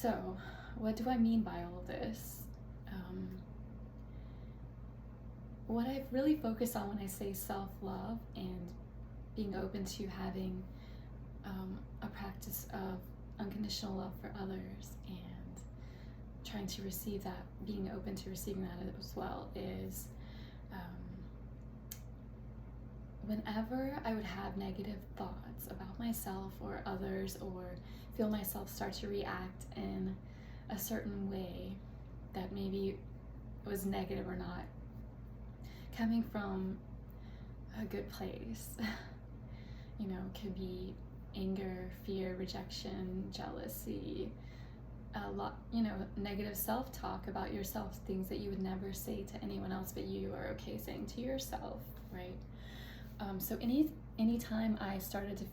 So, what do I mean by all of this? Um, what I've really focused on when I say self-love and being open to having a practice of unconditional love for others and trying to receive that, being open to receiving that as well, is whenever I would have negative thoughts about myself or others, or feel myself start to react in a certain way that maybe was negative or not coming from a good place, could be anger, fear, rejection, jealousy, a lot, negative self-talk about yourself, things that you would never say to anyone else but you are okay saying to yourself, right? So anytime I started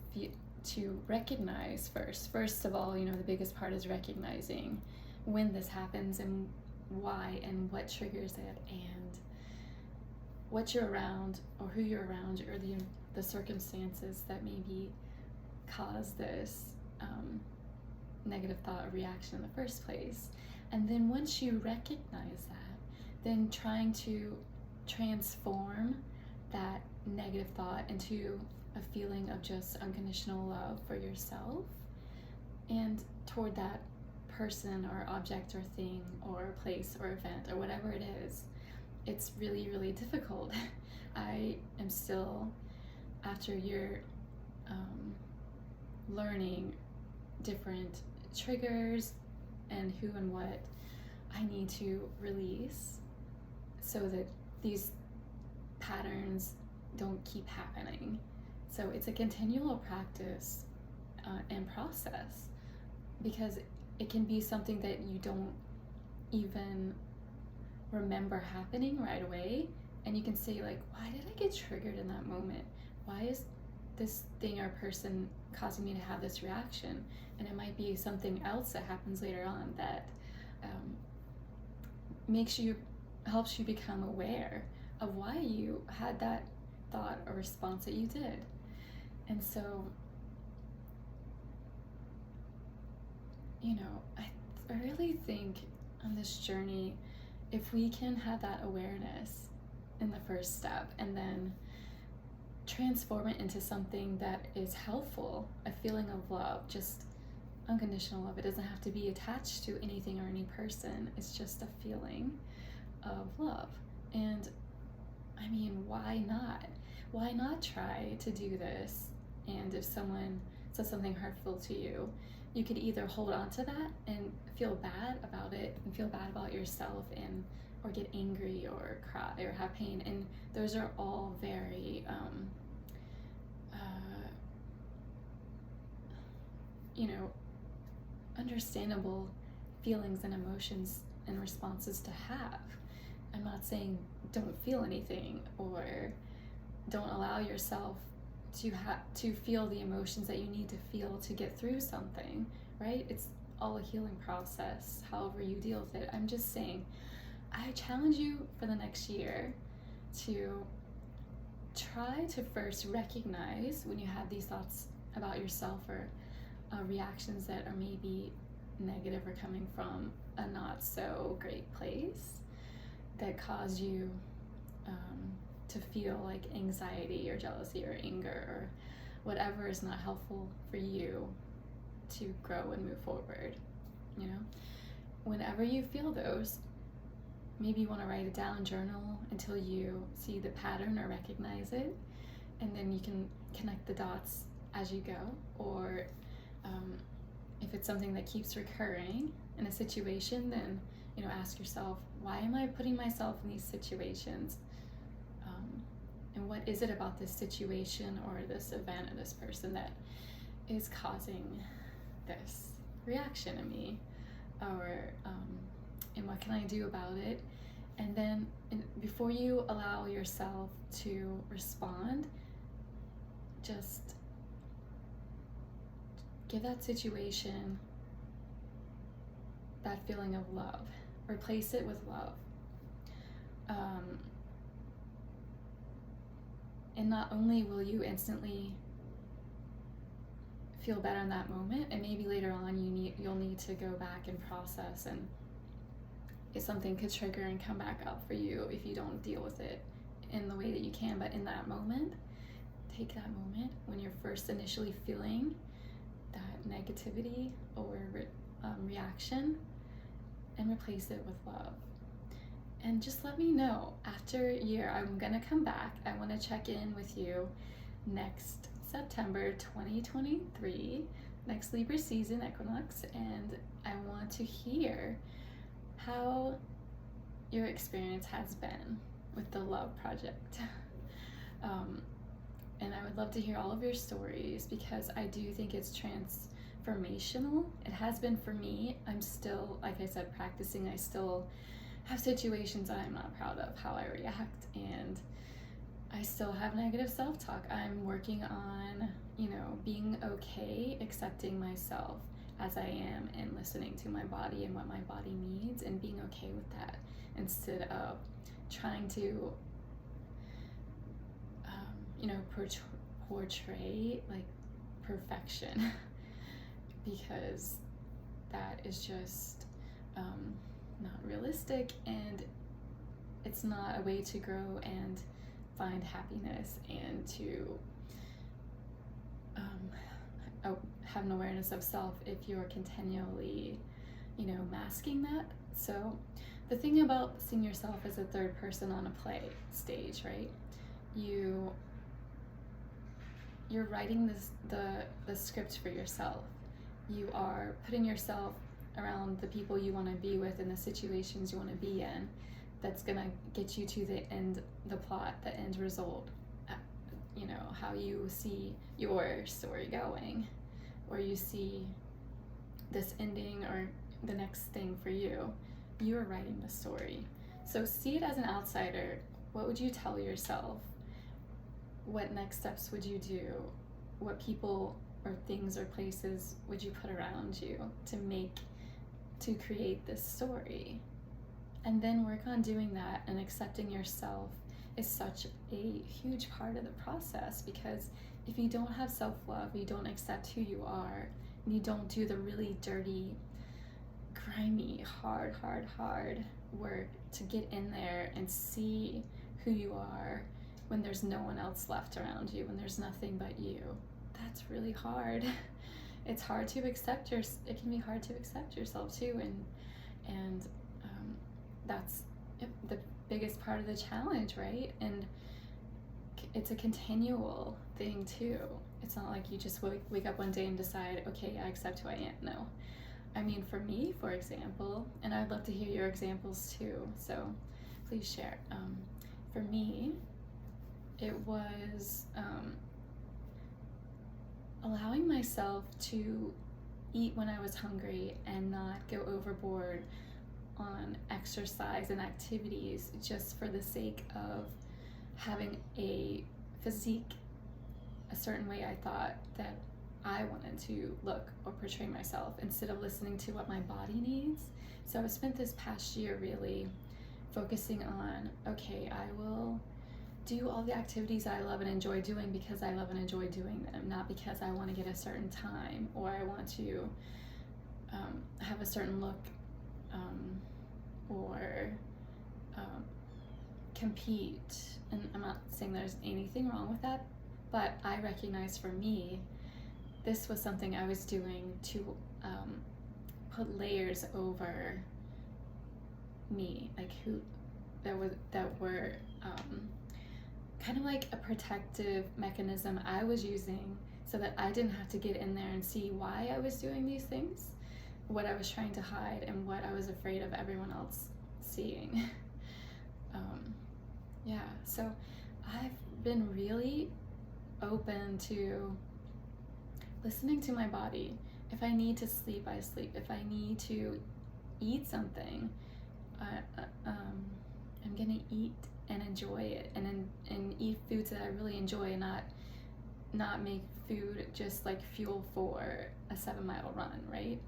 to recognize first of all, the biggest part is recognizing when this happens and why and what triggers it and what you're around or who you're around or the circumstances that maybe cause this negative thought or reaction in the first place. And then once you recognize that, then trying to transform that negative thought into a feeling of just unconditional love for yourself and toward that person or object or thing or place or event or whatever it is. It's really, really difficult. I am still, after a year, learning different triggers and who and what I need to release so that these patterns don't keep happening. So it's a continual practice and process, because it can be something that you don't even remember happening right away, and you can say, like, why did I get triggered in that moment? Why is this thing or person causing me to have this reaction? And it might be something else that happens later on that helps you become aware of why you had that thought or response that you did. And so, I really think on this journey, if we can have that awareness in the first step and then transform it into something that is helpful, a feeling of love, just unconditional love. It doesn't have to be attached to anything or any person. It's just a feeling of love. And I mean, why not? Why not try to do this? And if someone says something hurtful to you, you could either hold on to that and feel bad about it and feel bad about yourself or get angry or cry or have pain. And those are all very understandable feelings and emotions and responses to have. I'm not saying don't feel anything or don't allow yourself to feel the emotions that you need to feel to get through something, right? It's all a healing process, however you deal with it. I'm just saying, I challenge you for the next year to try to first recognize when you have these thoughts about yourself or reactions that are maybe negative or coming from a not so great place that cause you to feel like anxiety or jealousy or anger or whatever is not helpful for you to grow and move forward. Whenever you feel those, maybe you want to write it down, journal until you see the pattern or recognize it, and then you can connect the dots as you go. Or if it's something that keeps recurring in a situation, then ask yourself, why am I putting myself in these situations? And what is it about this situation or this event or this person that is causing this reaction in me? Or and what can I do about it? And then before you allow yourself to respond, just give that situation that feeling of love. Replace it with love. And not only will you instantly feel better in that moment, and maybe later on you'll need to go back and process, and if something could trigger and come back up for you if you don't deal with it in the way that you can. But in that moment, take that moment when you're first initially feeling that negativity or reaction, and replace it with love. And just let me know after a year. I'm gonna come back. I want to check in with you next September 2023, next Libra season equinox, and I want to hear how your experience has been with the love project. And I would love to hear all of your stories, because I do think it's transformational. It has been for me. I'm still, like I said, practicing. I still have situations that I'm not proud of how I react, and I still have negative self-talk. I'm working on, being okay, accepting myself as I am, and listening to my body and what my body needs, and being okay with that, instead of trying to portray like perfection, because that is just not realistic, and it's not a way to grow and find happiness, and to have an awareness of self if you're continually masking that. So the thing about seeing yourself as a third person on a play stage, right, you're writing the script for yourself. You are putting yourself around the people you want to be with, and the situations you want to be in, that's gonna get you to the end, the plot, the end result, how you see your story going, or you see this ending or the next thing for you. You are writing the story. So see it as an outsider. What would you tell yourself? What next steps would you do? What people or things or places would you put around you to create this story? And then work on doing that, and accepting yourself is such a huge part of the process, because if you don't have self-love, you don't accept who you are, and you don't do the really dirty, grimy, hard work to get in there and see who you are when there's no one else left around you, when there's nothing but you, that's really hard. It's hard to accept it can be hard to accept yourself too, and that's the biggest part of the challenge, right? And it's a continual thing too. It's not like you just wake up one day and decide, okay, I accept who I am. No. I mean, for me, for example, and I'd love to hear your examples too, so please share. For me, it was allowing myself to eat when I was hungry and not go overboard on exercise and activities just for the sake of having a physique a certain way I thought that I wanted to look or portray myself, instead of listening to what my body needs. So I've spent this past year really focusing on, okay, I will do all the activities I love and enjoy doing because I love and enjoy doing them, not because I want to get a certain time, or I want to have a certain look, or compete. And I'm not saying there's anything wrong with that, but I recognize for me, this was something I was doing to put layers over me, like that were kind of like a protective mechanism I was using, so that I didn't have to get in there and see why I was doing these things, what I was trying to hide, and what I was afraid of everyone else seeing. So I've been really open to listening to my body. If I need to sleep, I sleep. If I need to eat something, I'm gonna eat and enjoy it, and eat foods that I really enjoy, and not make food just like fuel for a 7-mile run, right?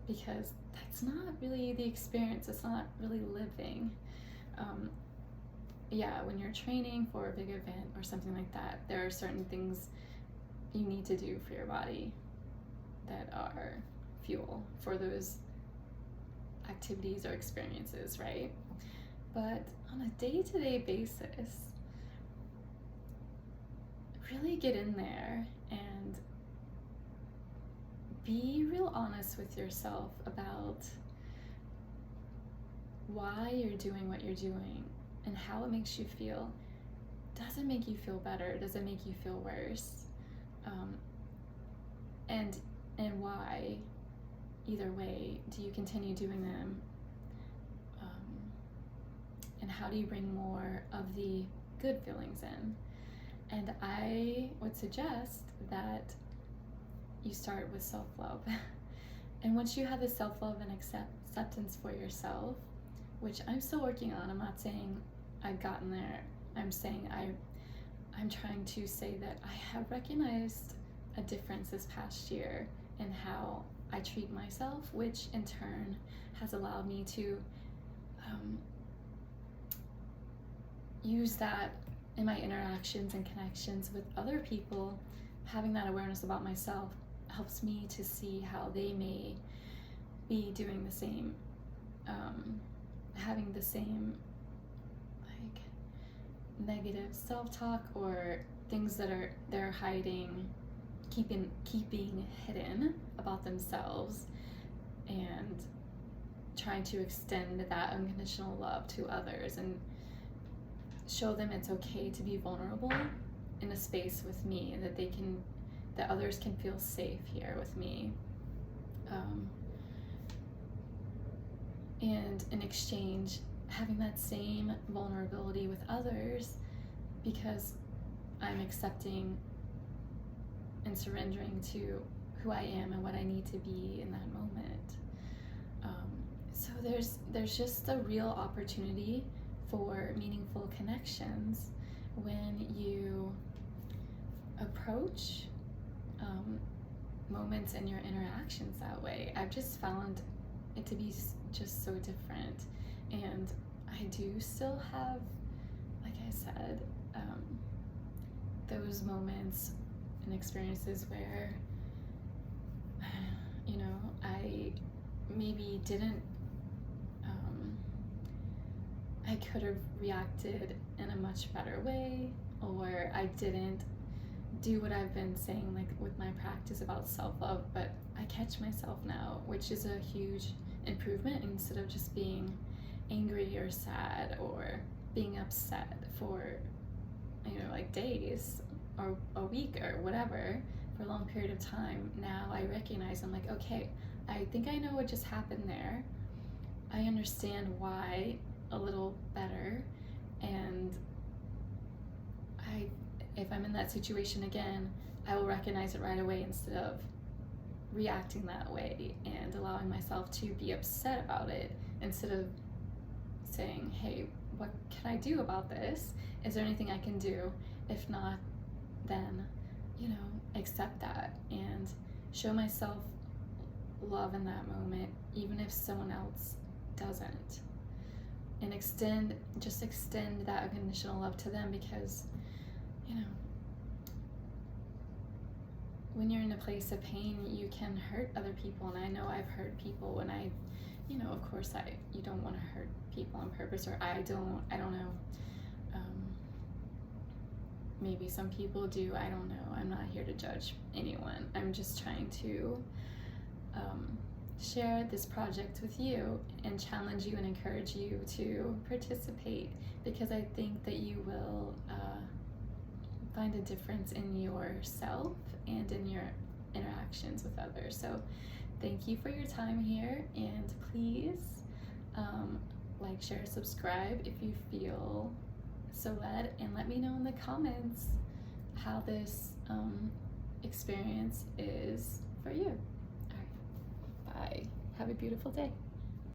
Because that's not really the experience. It's not really living. When you're training for a big event or something like that, there are certain things you need to do for your body. that are fuel for those activities or experiences, right? But on a day-to-day basis, really get in there and be real honest with yourself about why you're doing what you're doing and how it makes you feel. Does it make you feel better? Does it make you feel worse? And why? Either way, do you continue doing them? And how do you bring more of the good feelings in? And I would suggest that you start with self-love. And once you have the self-love and acceptance for yourself, which I'm still working on, I'm not saying I've gotten there. I'm saying I'm trying to say that I have recognized a difference this past year in how I treat myself, which in turn has allowed me to use that in my interactions and connections with other people. Having that awareness about myself helps me to see how they may be doing the same, having the same like negative self-talk or things that they're hiding, keeping hidden about themselves, and trying to extend that unconditional love to others and show them it's okay to be vulnerable in a space with me, that others can feel safe here with me. And in exchange, having that same vulnerability with others, because I'm accepting and surrendering to who I am and what I need to be in that moment. So there's just a real opportunity for meaningful connections when you approach moments in your interactions that way. I've just found it to be just so different, and I do still have, like I said, those moments and experiences where I maybe didn't I could have reacted in a much better way, or I didn't do what I've been saying, like with my practice about self-love, but I catch myself now, which is a huge improvement. Instead of just being angry or sad or being upset for like days or a week or whatever, for a long period of time, now I recognize, I'm like, okay, I think I know what just happened there. I understand why a little better, and if I'm in that situation again, I will recognize it right away instead of reacting that way and allowing myself to be upset about it, instead of saying, hey, what can I do about this? Is there anything I can do? If not, then accept that and show myself love in that moment, even if someone else doesn't, and extend that unconditional love to them, because when you're in a place of pain, you can hurt other people. And I know I've hurt people, and of course you don't want to hurt people on purpose, or I don't know. Maybe some people do, I don't know. I'm not here to judge anyone. I'm just trying to share this project with you and challenge you and encourage you to participate, because I think that you will find a difference in yourself and in your interactions with others. So thank you for your time here, and please like, share, subscribe if you feel so led, and let me know in the comments how this experience is for you. All right, bye. Have a beautiful day.